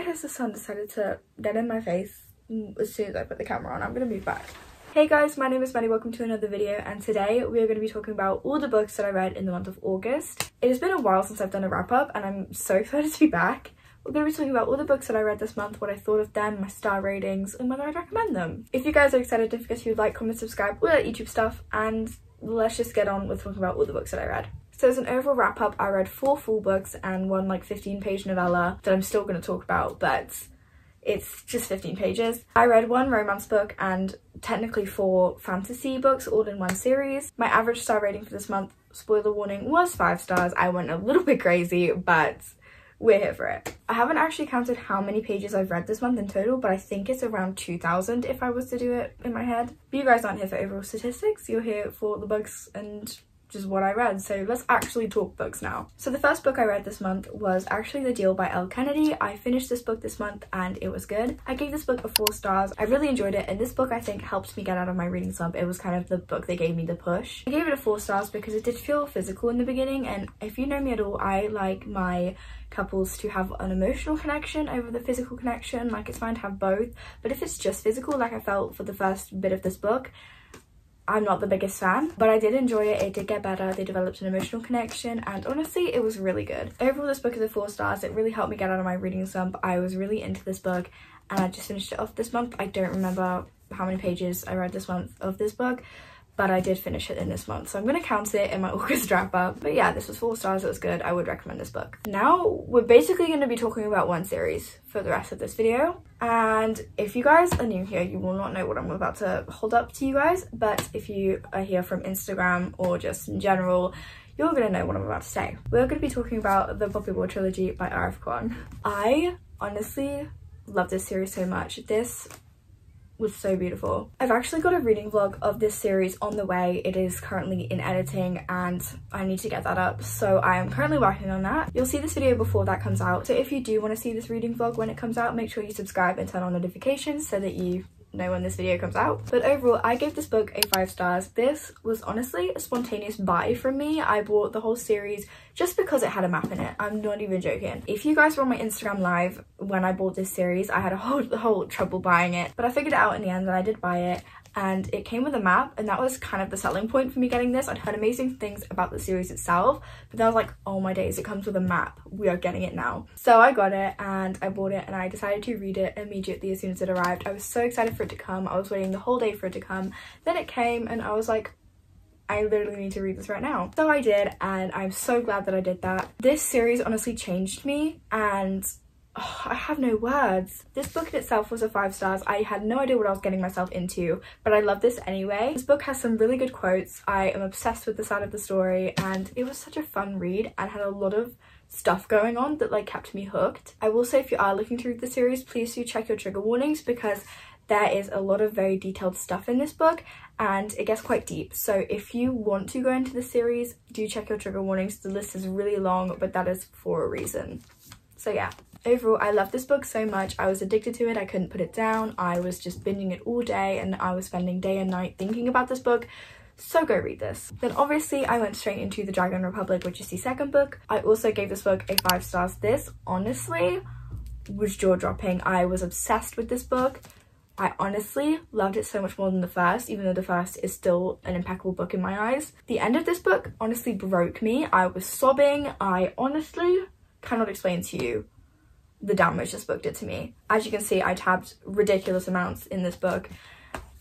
has the sun decided to get in my face as soon as I put the camera on. I'm gonna move back. Hey guys, my name is Maddie, welcome to another video, and today we are going to be talking about all the books that I read in the month of August. It has been a while since I've done a wrap up and I'm so excited to be back. We're going to be talking about all the books that I read this month, what I thought of them, my star ratings, and whether I'd recommend them. If you guys are excited, don't forget to like, comment, subscribe, all that YouTube stuff, and let's just get on with talking about all the books that I read. So as an overall wrap up, I read 4 full books and one like 15-page novella that I'm still going to talk about, but it's just 15 pages. I read 1 romance book and technically 4 fantasy books all in one series. My average star rating for this month, spoiler warning, was 5 stars. I went a little bit crazy, but we're here for it. I haven't actually counted how many pages I've read this month in total, but I think it's around 2,000 if I was to do it in my head. But you guys aren't here for overall statistics, you're here for the books and just what I read, so let's actually talk books now. So the first book I read this month was actually The Deal by Elle Kennedy. I finished this book this month and it was good. I gave this book a 4 stars. I really enjoyed it, and this book I think helped me get out of my reading slump. It was kind of the book that gave me the push. I gave it a 4 stars because it did feel physical in the beginning, and if you know me at all, I like my couples to have an emotional connection over the physical connection. Like, it's fine to have both, but if it's just physical, like I felt for the first bit of this book, I'm not the biggest fan, but I did enjoy it. It did get better. They developed an emotional connection, and honestly, it was really good. Overall, this book is a 4 stars. It really helped me get out of my reading slump. I was really into this book, and I just finished it off this month. I don't remember how many pages I read this month of this book, but I did finish it in this month, so I'm gonna count it in my August wrap up. But yeah, this was 4 stars. It was good. I would recommend this book. Now we're basically going to be talking about one series for the rest of this video, and if you guys are new here, you will not know what I'm about to hold up to you guys, but if you are here from Instagram or just in general, you're gonna know what I'm about to say. We're going to be talking about the Poppy War trilogy by R.F. Kuang. I honestly love this series so much. This was so beautiful. I've actually got a reading vlog of this series on the way. It is currently in editing and I need to get that up, so I am currently working on that. You'll see this video before that comes out, so if you do want to see this reading vlog when it comes out, make sure you subscribe and turn on notifications so that you know when this video comes out. But overall, I gave this book a 5 stars. This was honestly a spontaneous buy from me. I bought the whole series just because it had a map in it. I'm not even joking. If you guys were on my Instagram live when I bought this series, I had a whole trouble buying it, but I figured it out in the end and I did buy it, and it came with a map, and that was kind of the selling point for me getting this. I'd heard amazing things about the series itself, but then I was like, oh my days, it comes with a map. We are getting it now. So I got it and I bought it, and I decided to read it immediately as soon as it arrived. I was so excited for it to come. I was waiting the whole day for it to come. Then it came and I was like, I literally need to read this right now. So I did, and I'm so glad that I did that. This series honestly changed me, and I have no words. This book in itself was a 5 stars. I had no idea what I was getting myself into, but I love this anyway. This book has some really good quotes. I am obsessed with the side of the story, and it was such a fun read and had a lot of stuff going on that like kept me hooked. I will say, if you are looking to read the series, please do check your trigger warnings, because there is a lot of very detailed stuff in this book and it gets quite deep. So if you want to go into the series, do check your trigger warnings. The list is really long, but that is for a reason. So yeah. Overall, I love this book so much. I was addicted to it. I couldn't put it down. I was just binging it all day, and I was spending day and night thinking about this book. So go read this. Then obviously I went straight into The Dragon Republic, which is the second book. I also gave this book a 5 stars. This honestly was jaw-dropping. I was obsessed with this book. I honestly loved it so much more than the first, even though the first is still an impeccable book in my eyes. The end of this book honestly broke me. I was sobbing. I honestly cannot explain to you the damage this book did to me. As you can see, I tabbed ridiculous amounts in this book.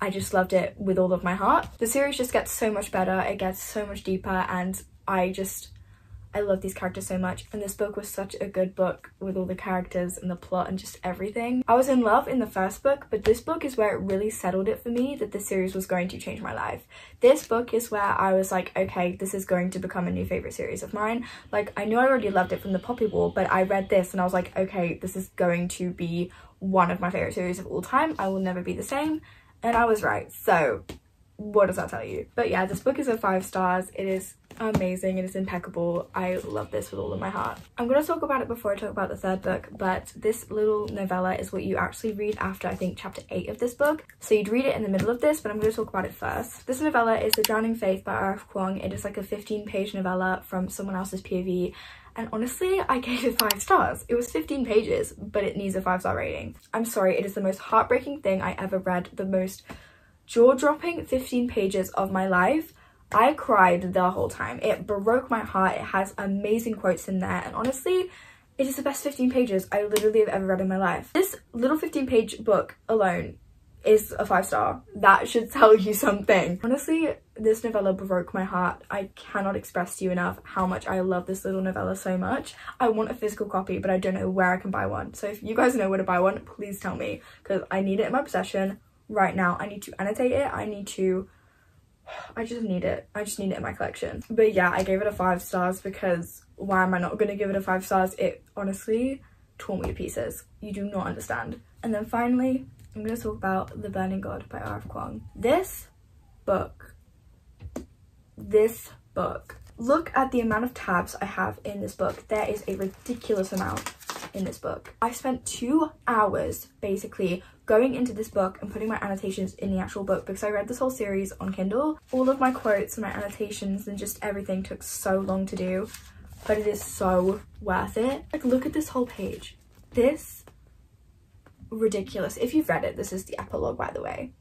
I just loved it with all of my heart. The series just gets so much better. It gets so much deeper, and I love these characters so much, and this book was such a good book with all the characters and the plot and just everything. I was in love in the first book, but this book is where it really settled it for me that this series was going to change my life. This book is where I was like, okay, this is going to become a new favorite series of mine. Like, I knew I already loved it from the Poppy War, but I read this and I was like, okay, this is going to be one of my favorite series of all time. I will never be the same, and I was right. So what does that tell you? But yeah, this book is a 5 stars. It is amazing. It is impeccable. I love this with all of my heart. I'm going to talk about it before I talk about the third book, but this little novella is what you actually read after, I think, chapter 8 of this book. So you'd read it in the middle of this, but I'm going to talk about it first. This novella is The Drowning Faith by R.F. Kuang. It is like a 15-page novella from someone else's POV. And honestly, I gave it 5 stars. It was 15 pages, but it needs a 5-star rating. I'm sorry, it is the most heartbreaking thing I ever read, the most jaw-dropping 15 pages of my life. I cried the whole time. It broke my heart. It has amazing quotes in there, and honestly, it is the best 15 pages I literally have ever read in my life. This little 15-page book alone is a 5-star. That should tell you something. Honestly, this novella broke my heart. I cannot express to you enough how much I love this little novella so much. I want a physical copy, but I don't know where I can buy one. So if you guys know where to buy one, please tell me, because I need it in my possession right now. I need to annotate it. I just need it. I just need it in my collection. But yeah, I gave it a 5 stars because why am I not going to give it a 5 stars? It honestly tore me to pieces. You do not understand. And then finally, I'm going to talk about The Burning God by R.F. Kuang. This book, look at the amount of tabs I have in this book. There is a ridiculous amount in this book. I spent 2 hours basically going into this book and putting my annotations in the actual book because I read this whole series on Kindle. All of my quotes and my annotations and just everything took so long to do, but it is so worth it. Like, look at this whole page. This ridiculous. If you've read it, this is the epilogue, by the way,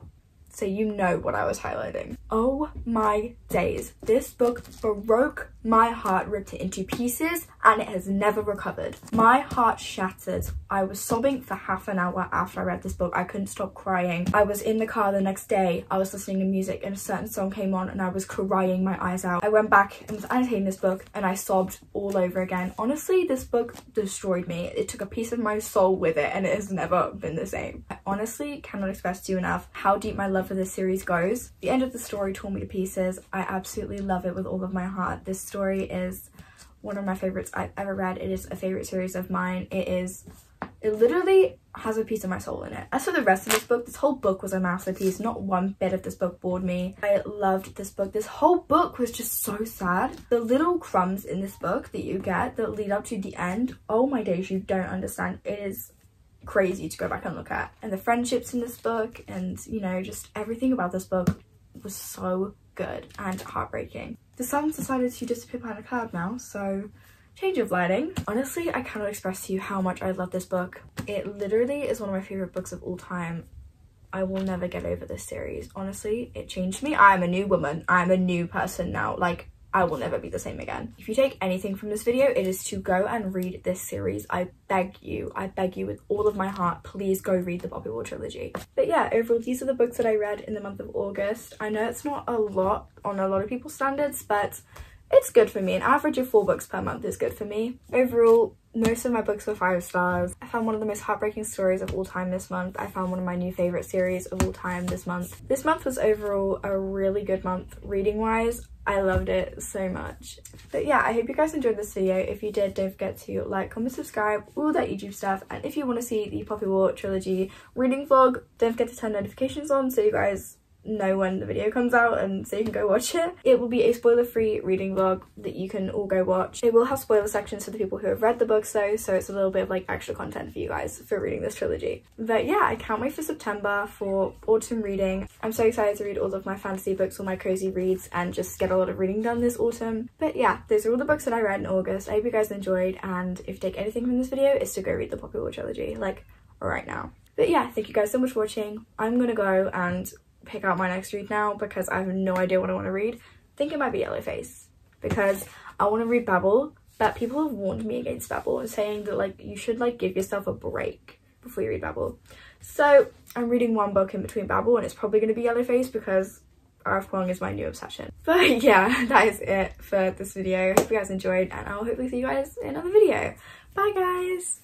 so you know what I was highlighting. Oh my days, this book broke my heart, ripped it into pieces, and it has never recovered. My heart shattered. I was sobbing for half an hour after I read this book. I couldn't stop crying. I was in the car the next day. I was listening to music and a certain song came on and I was crying my eyes out. I went back and was annotating this book and I sobbed all over again. Honestly, this book destroyed me. It took a piece of my soul with it and it has never been the same. I honestly cannot express to you enough how deep my love for this series goes. The end of the story tore me to pieces. I absolutely love it with all of my heart. This story is one of my favorites I've ever read. It is a favorite series of mine. It literally has a piece of my soul in it. As for the rest of this book, this whole book was a masterpiece. Not one bit of this book bored me. I loved this book. This whole book was just so sad. The little crumbs in this book that you get that lead up to the end, oh my days, you don't understand. It is crazy to go back and look at. And the friendships in this book and, you know, just everything about this book was so good and heartbreaking. The sun's decided to disappear behind a cloud now, so change of lighting. Honestly, I cannot express to you how much I love this book. It literally is one of my favorite books of all time. I will never get over this series. Honestly, it changed me. I'm a new woman. I'm a new person now. Like, I will never be the same again. If you take anything from this video, it is to go and read this series. I beg you with all of my heart, please go read the Poppy War trilogy. But yeah, overall, these are the books that I read in the month of August. I know it's not a lot on a lot of people's standards, but it's good for me. An average of 4 books per month is good for me. Overall, most of my books were 5 stars. I found one of the most heartbreaking stories of all time this month. I found one of my new favorite series of all time this month. This month was overall a really good month reading wise. I loved it so much. But yeah, I hope you guys enjoyed this video. If you did, don't forget to like, comment, subscribe, all that YouTube stuff. And if you want to see the Poppy War trilogy reading vlog, don't forget to turn notifications on so you guys know when the video comes out and so you can go watch it. It will be a spoiler-free reading vlog that you can all go watch. It will have spoiler sections for the people who have read the books though, so it's a little bit of like extra content for you guys for reading this trilogy. But yeah, I can't wait for September for autumn reading. I'm so excited to read all of my fantasy books, all my cozy reads, and just get a lot of reading done this autumn. But yeah, those are all the books that I read in August. I hope you guys enjoyed, and if you take anything from this video, it's to go read the Poppy War trilogy, like right now. But yeah, thank you guys so much for watching. I'm gonna go and pick out my next read now because I have no idea what I want to read. I think it might be Yellowface because I want to read Babel, but people have warned me against Babel and saying that like you should like give yourself a break before you read Babel. So I'm reading one book in between Babel and it's probably going to be Yellowface because R.F. Kuang is my new obsession. But yeah, that is it for this video. I hope you guys enjoyed and I'll hopefully see you guys in another video. Bye guys!